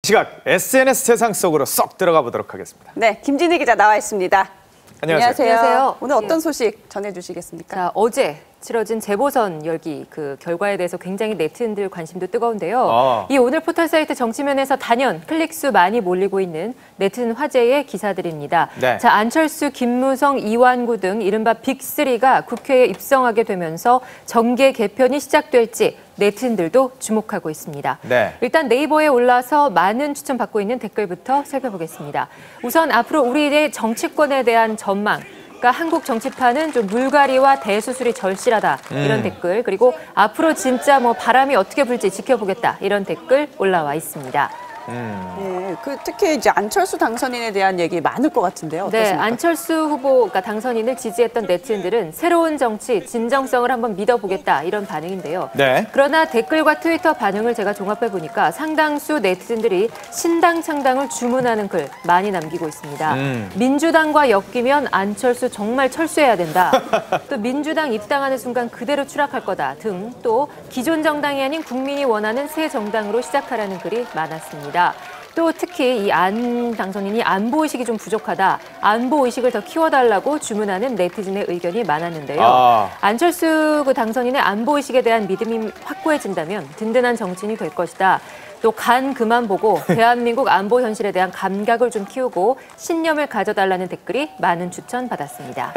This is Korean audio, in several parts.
시각 SNS 세상 속으로 쏙 들어가 보도록 하겠습니다. 네, 김진희 기자 나와 있습니다. 안녕하세요. 안녕하세요. 오늘 어떤 소식 전해주시겠습니까? 자, 어제 치러진 재보선 열기 그 결과에 대해서 굉장히 네티즌들 관심도 뜨거운데요. 이 오늘 포털 사이트 정치면에서 단연 클릭수 많이 몰리고 있는 네티즌 화제의 기사들입니다. 네. 자, 안철수, 김무성, 이완구 등 이른바 빅3가 국회에 입성하게 되면서 정계 개편이 시작될지 네티즌들도 주목하고 있습니다. 네. 일단 네이버에 올라서 많은 추천받고 있는 댓글부터 살펴보겠습니다. 우선 앞으로 우리의 정치권에 대한 전망. 그러니까 한국 정치판은 좀 물갈이와 대수술이 절실하다 이런 댓글, 그리고 앞으로 진짜 뭐 바람이 어떻게 불지 지켜보겠다 이런 댓글 올라와 있습니다. 네, 특히 이제 안철수 당선인에 대한 얘기 많을 것 같은데요. 어떻습니까? 네, 안철수 후보, 그러니까 당선인을 지지했던 네티즌들은 새로운 정치, 진정성을 한번 믿어보겠다 이런 반응인데요. 네. 그러나 댓글과 트위터 반응을 제가 종합해 보니까 상당수 네티즌들이 신당 창당을 주문하는 글 많이 남기고 있습니다. 민주당과 엮이면 안철수 정말 철수해야 된다. 또 민주당 입당하는 순간 그대로 추락할 거다 등, 또 기존 정당이 아닌 국민이 원하는 새 정당으로 시작하라는 글이 많았습니다. 또 특히 이 안 당선인이 안보의식이 좀 부족하다, 안보의식을 더 키워달라고 주문하는 네티즌의 의견이 많았는데요. 안철수 그 당선인의 안보의식에 대한 믿음이 확고해진다면 든든한 정치인이 될 것이다. 또 간 그만 보고 대한민국 안보 현실에 대한 감각을 좀 키우고 신념을 가져달라는 댓글이 많은 추천받았습니다.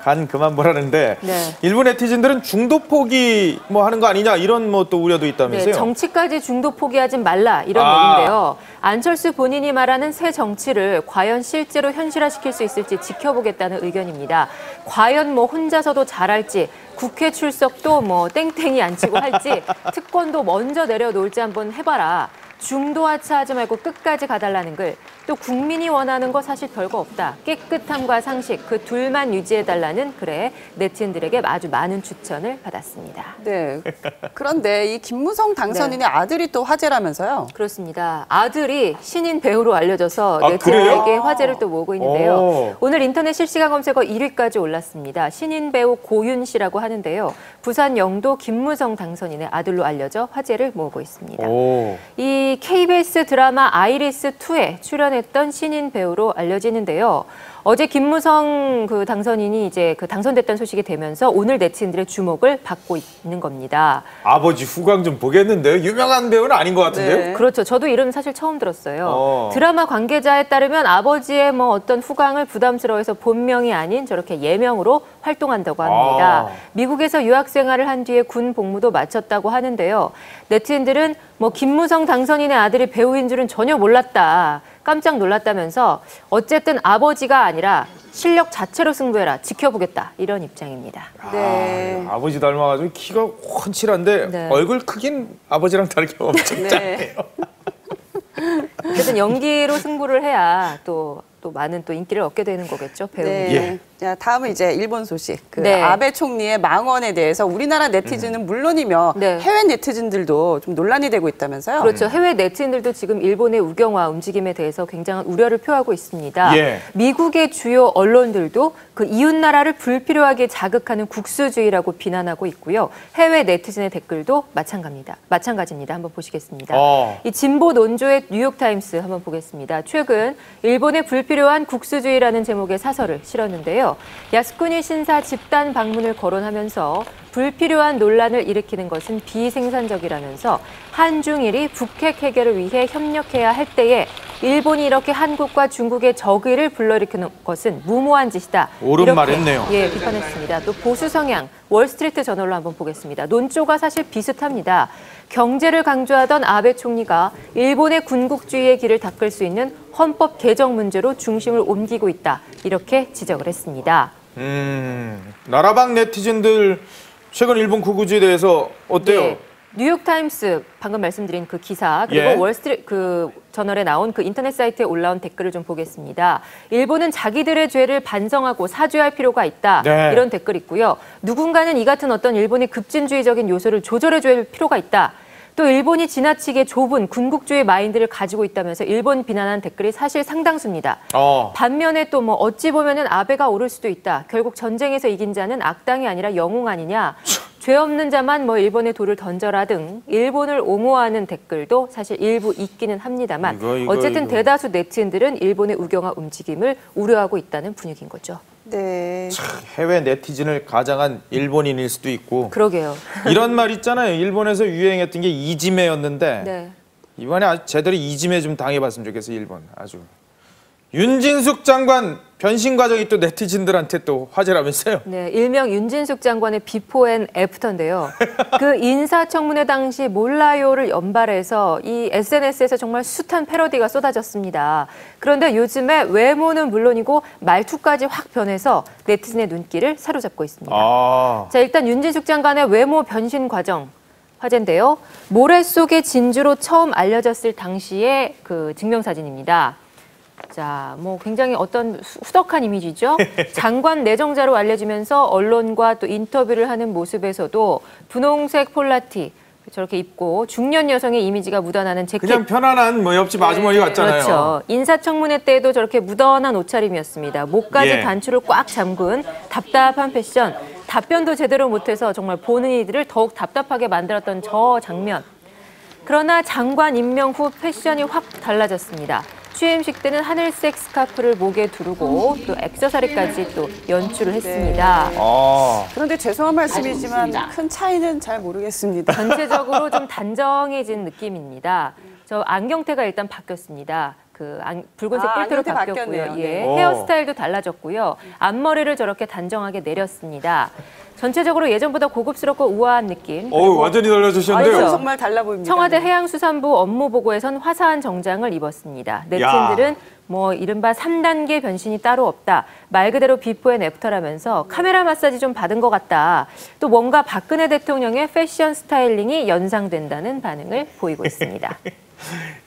간 그만 보라는데 네. 일부 네티즌들은 중도 포기 뭐 하는 거 아니냐 이런 뭐 또 우려도 있다면서요. 네, 정치까지 중도 포기하지 말라 이런 얘기인데요. 안철수 본인이 말하는 새 정치를 과연 실제로 현실화시킬 수 있을지 지켜보겠다는 의견입니다. 과연 뭐 혼자서도 잘할지, 국회 출석도 뭐 땡땡이 안 치고 할지, 특권도 먼저 내려놓을지 한번 해봐라. 중도 하차하지 말고 끝까지 가달라는 글, 또 국민이 원하는 거 사실 별거 없다. 깨끗함과 상식, 그 둘만 유지해달라는 글에 네티즌들에게 아주 많은 추천을 받았습니다. 네. 그런데 이 김무성 당선인의 아들이 또 화제라면서요? 그렇습니다. 아들이 신인 배우로 알려져서 그래요? 네티즌에게 화제를 또 모으고 있는데요. 오늘 인터넷 실시간 검색어 1위까지 올랐습니다. 신인 배우 고윤 씨라고 하는데요. 부산 영도 김무성 당선인의 아들로 알려져 화제를 모으고 있습니다. 이 KBS 드라마 아이리스2에 출연했던 신인 배우로 알려지는데요. 어제 김무성 그 당선인이 이제 그 당선됐다는 소식이 되면서 오늘 네티즌들의 주목을 받고 있는 겁니다. 아버지 후광 좀 보겠는데요. 유명한 배우는 아닌 것 같은데요. 네. 그렇죠. 저도 이름 사실 처음 들었어요. 드라마 관계자에 따르면 아버지의 뭐 어떤 후광을 부담스러워해서 본명이 아닌 저렇게 예명으로 활동한다고 합니다. 미국에서 유학 생활을 한 뒤에 군 복무도 마쳤다고 하는데요. 네티즌들은 뭐 김무성 당선인의 아들이 배우인 줄은 전혀 몰랐다. 깜짝 놀랐다면서 어쨌든 아버지가 아니라 실력 자체로 승부해라, 지켜보겠다 이런 입장입니다. 네. 아버지 닮아가지고 키가 훤칠한데 네. 얼굴 크긴 아버지랑 다르게 엄청 작네요. 어쨌든 연기로 승부를 해야 또 많은 또 인기를 얻게 되는 거겠죠, 배우. 네. 예. 자, 다음은 이제 일본 소식. 네. 아베 총리의 망언에 대해서 우리나라 네티즌은 물론이며 네. 해외 네티즌들도 좀 논란이 되고 있다면서요? 그렇죠. 해외 네티즌들도 지금 일본의 우경화 움직임에 대해서 굉장한 우려를 표하고 있습니다. 예. 미국의 주요 언론들도 그 이웃 나라를 불필요하게 자극하는 국수주의라고 비난하고 있고요. 해외 네티즌의 댓글도 마찬가지입니다. 한번 보시겠습니다. 이 진보 논조의 뉴욕타임스 한번 보겠습니다. 최근 일본의 불필요한 국수주의라는 제목의 사설을 실었는데요. 야스쿠니 신사 집단 방문을 거론하면서 불필요한 논란을 일으키는 것은 비생산적이라면서 한중일이 북핵 해결을 위해 협력해야 할 때에 일본이 이렇게 한국과 중국의 적의를 불러일으키는 것은 무모한 짓이다. 옳은 말 했네요. 예, 비판했습니다. 또 보수 성향 월스트리트 저널로 한번 보겠습니다. 논조가 사실 비슷합니다. 경제를 강조하던 아베 총리가 일본의 군국주의의 길을 닦을 수 있는 헌법 개정 문제로 중심을 옮기고 있다. 이렇게 지적을 했습니다. 나라방 네티즌들 최근 일본 극우주의에 대해서 어때요? 네. 뉴욕타임스 방금 말씀드린 그 기사, 그리고 예. 월스트리트 그 저널에 나온 그 인터넷 사이트에 올라온 댓글을 좀 보겠습니다. 일본은 자기들의 죄를 반성하고 사죄할 필요가 있다. 네. 이런 댓글 있고요. 누군가는 이 같은 어떤 일본의 급진주의적인 요소를 조절해줄 필요가 있다. 또 일본이 지나치게 좁은 군국주의 마인드를 가지고 있다면서 일본 비난하는 댓글이 사실 상당수입니다. 반면에 또 뭐 어찌 보면은 아베가 오를 수도 있다. 결국 전쟁에서 이긴 자는 악당이 아니라 영웅 아니냐. 죄 없는 자만 뭐 일본에 돌을 던져라 등 일본을 옹호하는 댓글도 사실 일부 있기는 합니다만 어쨌든 대다수 네티즌들은 일본의 우경화 움직임을 우려하고 있다는 분위기인 거죠. 네. 해외 네티즌을 가장한 일본인일 수도 있고. 그러게요. 이런 말 있잖아요. 일본에서 유행했던 게 이지메였는데 네. 이번에 아주 제대로 이지메 좀 당해봤으면 좋겠어요. 일본 아주. 윤진숙 장관 변신 과정이 또 네티즌들한테 또 화제라면서요. 네, 일명 윤진숙 장관의 비포 앤 애프터인데요. 그 인사청문회 당시 몰라요를 연발해서 이 SNS에서 정말 숱한 패러디가 쏟아졌습니다. 그런데 요즘에 외모는 물론이고 말투까지 확 변해서 네티즌의 눈길을 사로잡고 있습니다. 자, 일단 윤진숙 장관의 외모 변신 과정 화제인데요. 모래 속의 진주로 처음 알려졌을 당시의 그 증명사진입니다. 자, 뭐 굉장히 어떤 후덕한 이미지죠. 장관 내정자로 알려지면서 언론과 또 인터뷰를 하는 모습에서도 분홍색 폴라티 저렇게 입고 중년 여성의 이미지가 묻어나는 재킷. 그냥 편안한 뭐 옆집 아주머니 같잖아요. 그렇죠. 인사청문회 때에도 저렇게 묻어난 옷차림이었습니다. 목까지 예. 단추를 꽉 잠근 답답한 패션. 답변도 제대로 못해서 정말 보는 이들을 더욱 답답하게 만들었던 저 장면. 그러나 장관 임명 후 패션이 확 달라졌습니다. 취임식 때는 하늘색 스카프를 목에 두르고 또 액세서리까지 또 연출을 했습니다. 그런데 죄송한 말씀이지만 큰 차이는 잘 모르겠습니다. 전체적으로 좀 단정해진 느낌입니다. 저 안경테가 일단 바뀌었습니다. 그 붉은색 뿔테로 안경테 바뀌었고요. 바뀌었네요. 예, 네. 헤어스타일도 달라졌고요. 앞머리를 저렇게 단정하게 내렸습니다. 전체적으로 예전보다 고급스럽고 우아한 느낌. 완전히 달라지셨는데요. 그렇죠. 정말 달라 보입니다. 청와대 해양수산부 업무보고에선 화사한 정장을 입었습니다. 네티즌들은 뭐 이른바 3단계 변신이 따로 없다. 말 그대로 비포 앤 애프터라면서 카메라 마사지 좀 받은 것 같다. 또 뭔가 박근혜 대통령의 패션 스타일링이 연상된다는 반응을 보이고 있습니다.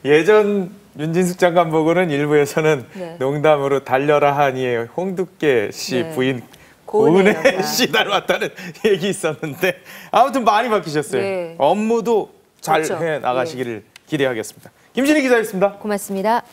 예전 윤진숙 장관 보고는 일부에서는 네. 농담으로 달려라 하니의 홍두깨 씨 네. 부인 고은혜 고은혜 여사. 씨 닮았다는 얘기 있었는데 아무튼 많이 바뀌셨어요. 네. 업무도 잘 그렇죠. 해 나가시기를 기대하겠습니다. 김신희 기자였습니다. 고맙습니다.